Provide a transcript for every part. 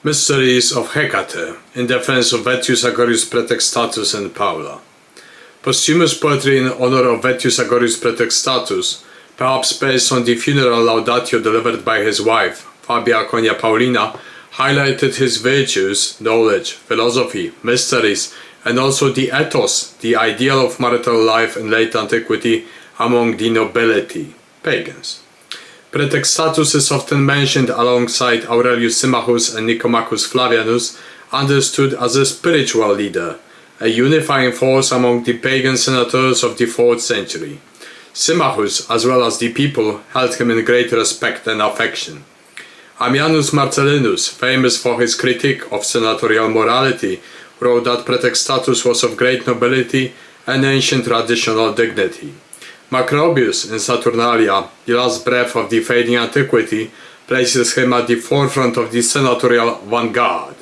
Mysteries of Hekate, in defense of Vettius, Agorius, Praetextatus and Paula. Posthumous poetry in honor of Vettius, Agorius, Praetextatus, perhaps based on the funeral laudatio delivered by his wife, Fabia Conia Paulina, highlighted his virtues, knowledge, philosophy, mysteries, and also the ethos, the ideal of marital life in late antiquity among the nobility, pagans. Praetextatus is often mentioned alongside Aurelius Symmachus and Nicomachus Flavianus, understood as a spiritual leader, a unifying force among the pagan senators of the 4th century. Symmachus, as well as the people, held him in great respect and affection. Ammianus Marcellinus, famous for his critique of senatorial morality, wrote that Praetextatus was of great nobility and ancient traditional dignity. Macrobius, in Saturnalia, the last breath of the fading antiquity, places him at the forefront of the senatorial vanguard.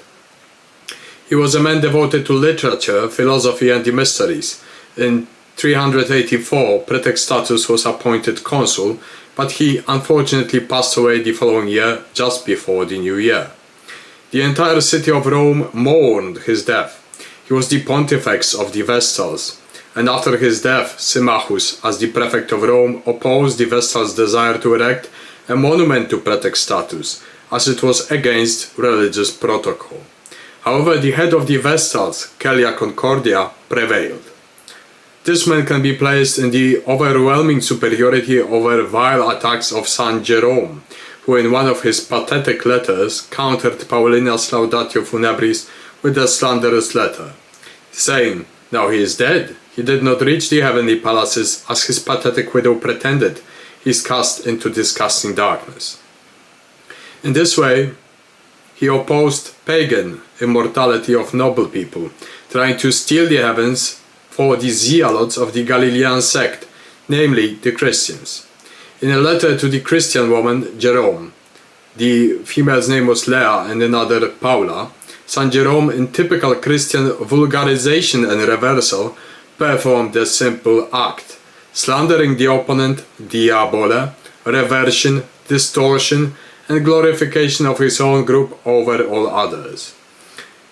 He was a man devoted to literature, philosophy and the mysteries. In 384, Praetextatus was appointed consul, but he unfortunately passed away the following year, just before the new year. The entire city of Rome mourned his death. He was the pontifex of the Vestals, and after his death, Symmachus, as the prefect of Rome, opposed the Vestals' desire to erect a monument to Praetextatus, as it was against religious protocol. However, the head of the Vestals, Caelia Concordia, prevailed. This man can be placed in the overwhelming superiority over vile attacks of San Jerome, who in one of his pathetic letters countered Paulina's Laudatio Funebris with a slanderous letter, saying, "Now he is dead. He did not reach the heavenly palaces as his pathetic widow pretended. He is cast into disgusting darkness." In this way, he opposed pagan immortality of noble people, trying to steal the heavens for the zealots of the Galilean sect, namely the Christians. In a letter to the Christian woman Jerome, the female's name was Leah and another Paula, San Jerome, in typical Christian vulgarization and reversal, performed a simple act, slandering the opponent, diabole, reversion, distortion, and glorification of his own group over all others.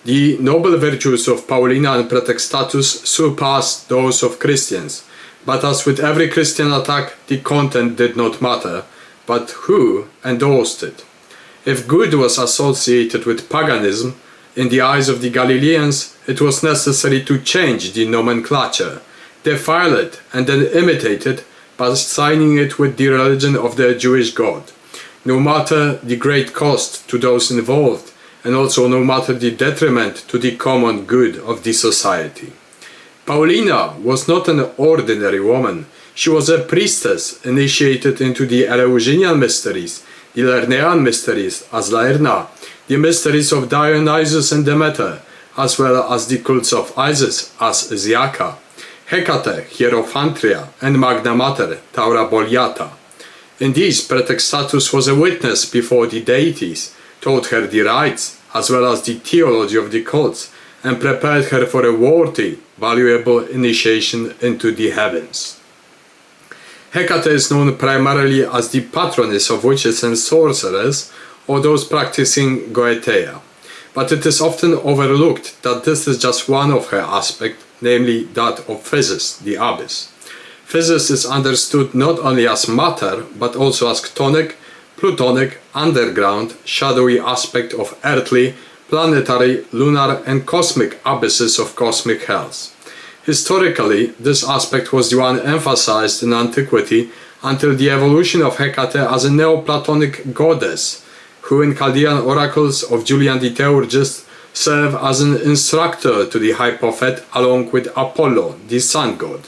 The noble virtues of Paulina and Praetextatus surpassed those of Christians, but as with every Christian attack, the content did not matter, but who endorsed it. If good was associated with paganism, in the eyes of the Galileans, it was necessary to change the nomenclature, defile it, and then imitate it by signing it with the religion of their Jewish God, no matter the great cost to those involved, and also no matter the detriment to the common good of the society. Paulina was not an ordinary woman. She was a priestess initiated into the Eleusinian mysteries, the Lernaean mysteries as Laerna, the mysteries of Dionysus and Demeter, as well as the cults of Isis as Ziaka, Hekate, Hierophantria, and Magna Mater, Taura Boliata. In these, Praetextatus was a witness before the deities, taught her the rites, as well as the theology of the cults, and prepared her for a worthy, valuable initiation into the heavens. Hekate is known primarily as the patroness of witches and sorcerers, or those practicing Goetheia, but it is often overlooked that this is just one of her aspects, namely that of physis, the abyss. Physis is understood not only as matter, but also as chthonic, plutonic, underground, shadowy aspect of earthly, planetary, lunar and cosmic abysses of cosmic hells. Historically, this aspect was the one emphasized in antiquity until the evolution of Hekate as a Neoplatonic goddess, who in Chaldean oracles of Julian the Theurgist serve as an instructor to the high prophet along with Apollo, the sun god.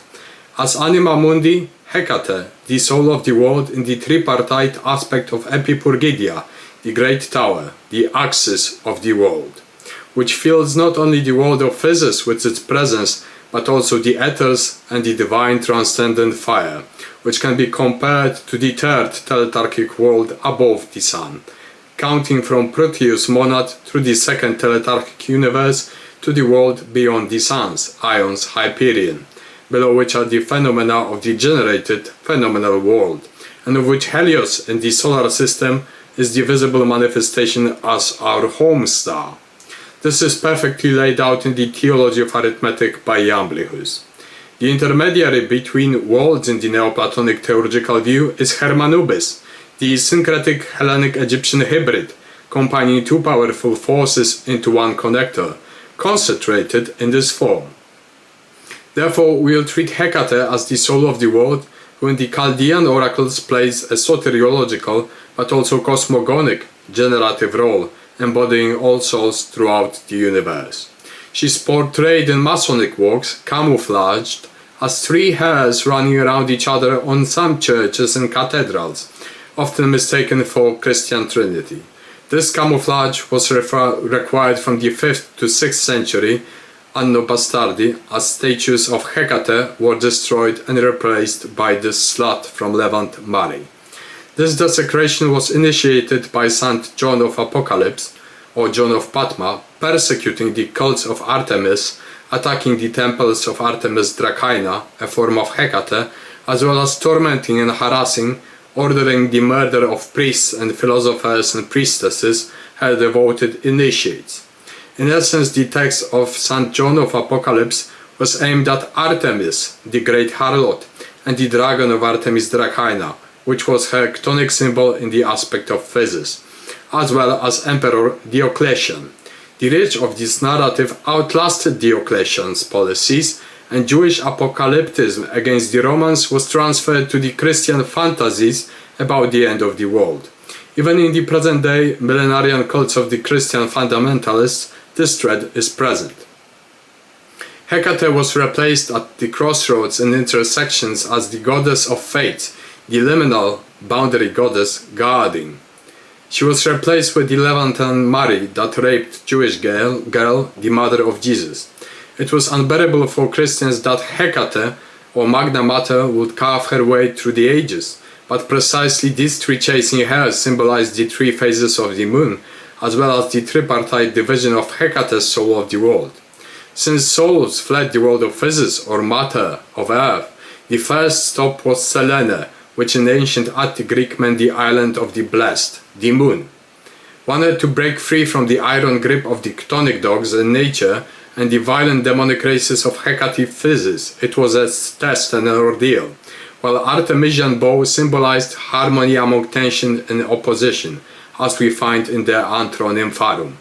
As anima mundi, Hekate, the soul of the world in the tripartite aspect of Epipurgidia, the great tower, the axis of the world, which fills not only the world of physis with its presence, but also the ethers and the divine transcendent fire, which can be compared to the third teletharchic world above the sun, counting from Proteus monad through the second teletharchic universe to the world beyond the suns, Ion's Hyperion, below which are the phenomena of the generated phenomenal world, and of which Helios in the solar system is the visible manifestation as our home star. This is perfectly laid out in the Theology of Arithmetic by Iamblichus. The intermediary between worlds in the Neoplatonic theurgical view is Hermanubis, the syncretic Hellenic Egyptian hybrid, combining two powerful forces into one connector, concentrated in this form. Therefore, we will treat Hekate as the soul of the world, who in the Chaldean oracles plays a soteriological but also cosmogonic generative role, embodying all souls throughout the universe. She is portrayed in Masonic works, camouflaged as three hairs running around each other on some churches and cathedrals, often mistaken for Christian Trinity. This camouflage was required from the 5th to 6th century Anno Bastardi, as statues of Hekate were destroyed and replaced by the slut from Levant, Mary. This desecration was initiated by Saint John of Apocalypse, or John of Patmos, persecuting the cults of Artemis, attacking the temples of Artemis Dracaina, a form of Hekate, as well as tormenting and harassing, ordering the murder of priests and philosophers and priestesses, her devoted initiates. In essence, the text of St. John of Apocalypse was aimed at Artemis, the great harlot, and the dragon of Artemis Dracaina, which was her chthonic symbol in the aspect of physis, as well as Emperor Diocletian. The reach of this narrative outlasted Diocletian's policies, and Jewish apocalypticism against the Romans was transferred to the Christian fantasies about the end of the world. Even in the present-day millenarian cults of the Christian fundamentalists, this thread is present. Hekate was replaced at the crossroads and intersections as the goddess of fate, the liminal boundary goddess guarding. She was replaced with the Levantan Mary that raped Jewish girl, the mother of Jesus. It was unbearable for Christians that Hekate, or Magna Mater, would carve her way through the ages, but precisely these three chasing hairs symbolized the three phases of the moon, as well as the tripartite division of Hekate's soul of the world. Since souls fled the world of physis, or matter, of earth, the first stop was Selene, which in ancient Attic Greek meant the island of the blessed, the moon. One had to break free from the iron grip of the chthonic dogs in nature and the violent demonic races of Hekate physis. It was a test and an ordeal, while Artemisian bow symbolized harmony among tension and opposition, as we find in the Antro Nympharum.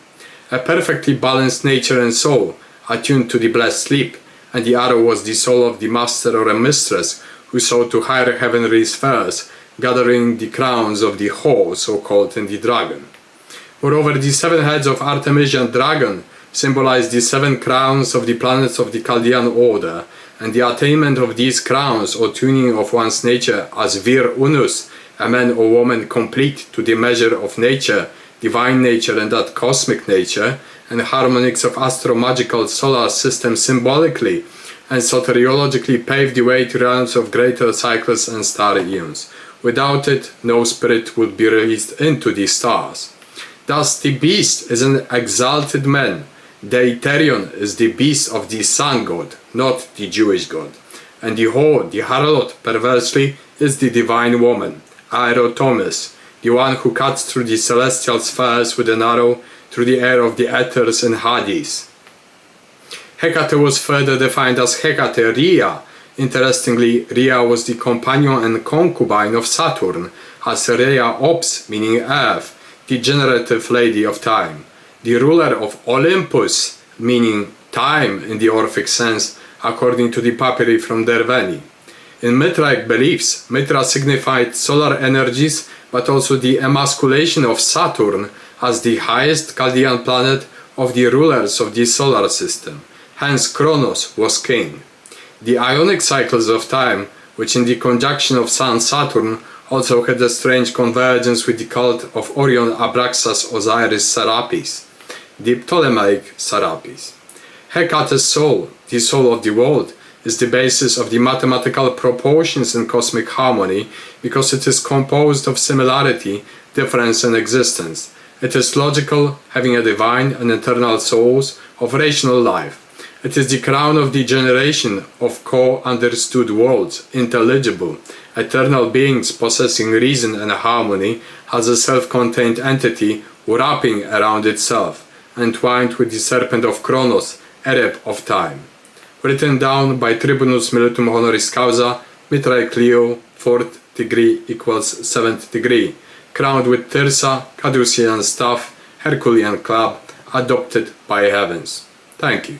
A perfectly balanced nature and soul, attuned to the blessed sleep, and the arrow was the soul of the master or a mistress who sought to higher heavenly spheres, gathering the crowns of the whole, so-called, in the dragon. Moreover, the 7 heads of Artemisian dragon symbolize the 7 crowns of the planets of the Chaldean order, and the attainment of these crowns, or tuning of one's nature as vir unus, a man or woman complete to the measure of nature, divine nature and that cosmic nature, and harmonics of astromagical solar system symbolically and soteriologically pave the way to realms of greater cycles and star eons. Without it, no spirit would be released into the stars. Thus, the beast is an exalted man. Deuterion is the beast of the sun god, not the Jewish god. And the whore, the harlot, perversely, is the divine woman, Aerotomis, the one who cuts through the celestial spheres with an arrow through the air of the ethers and Hades. Hekate was further defined as Hekate Rhea. Interestingly, Rhea was the companion and concubine of Saturn, as Rhea Ops, meaning earth, the generative lady of time, the ruler of Olympus, meaning time in the Orphic sense, according to the papyri from Derveni. In Mitraic beliefs, Mitra signified solar energies, but also the emasculation of Saturn as the highest Chaldean planet of the rulers of the solar system. Hence Kronos was king. The Ionic cycles of time, which in the conjunction of Sun-Saturn also had a strange convergence with the cult of Orion Abraxas Osiris Serapis, the Ptolemaic Serapis. Hecate's soul, the soul of the world, is the basis of the mathematical proportions in cosmic harmony because it is composed of similarity, difference and existence. It is logical, having a divine and eternal source of rational life, It is the crown of the generation of co-understood worlds, intelligible, eternal beings possessing reason and harmony, as a self-contained entity wrapping around itself, entwined with the serpent of Kronos, Arab of time. Written down by Tribunus Militum Honoris Causa, Mitrae Clio, 4th degree equals 7th degree, crowned with Tirsa, Caducean staff, Herculean club, adopted by heavens. Thank you.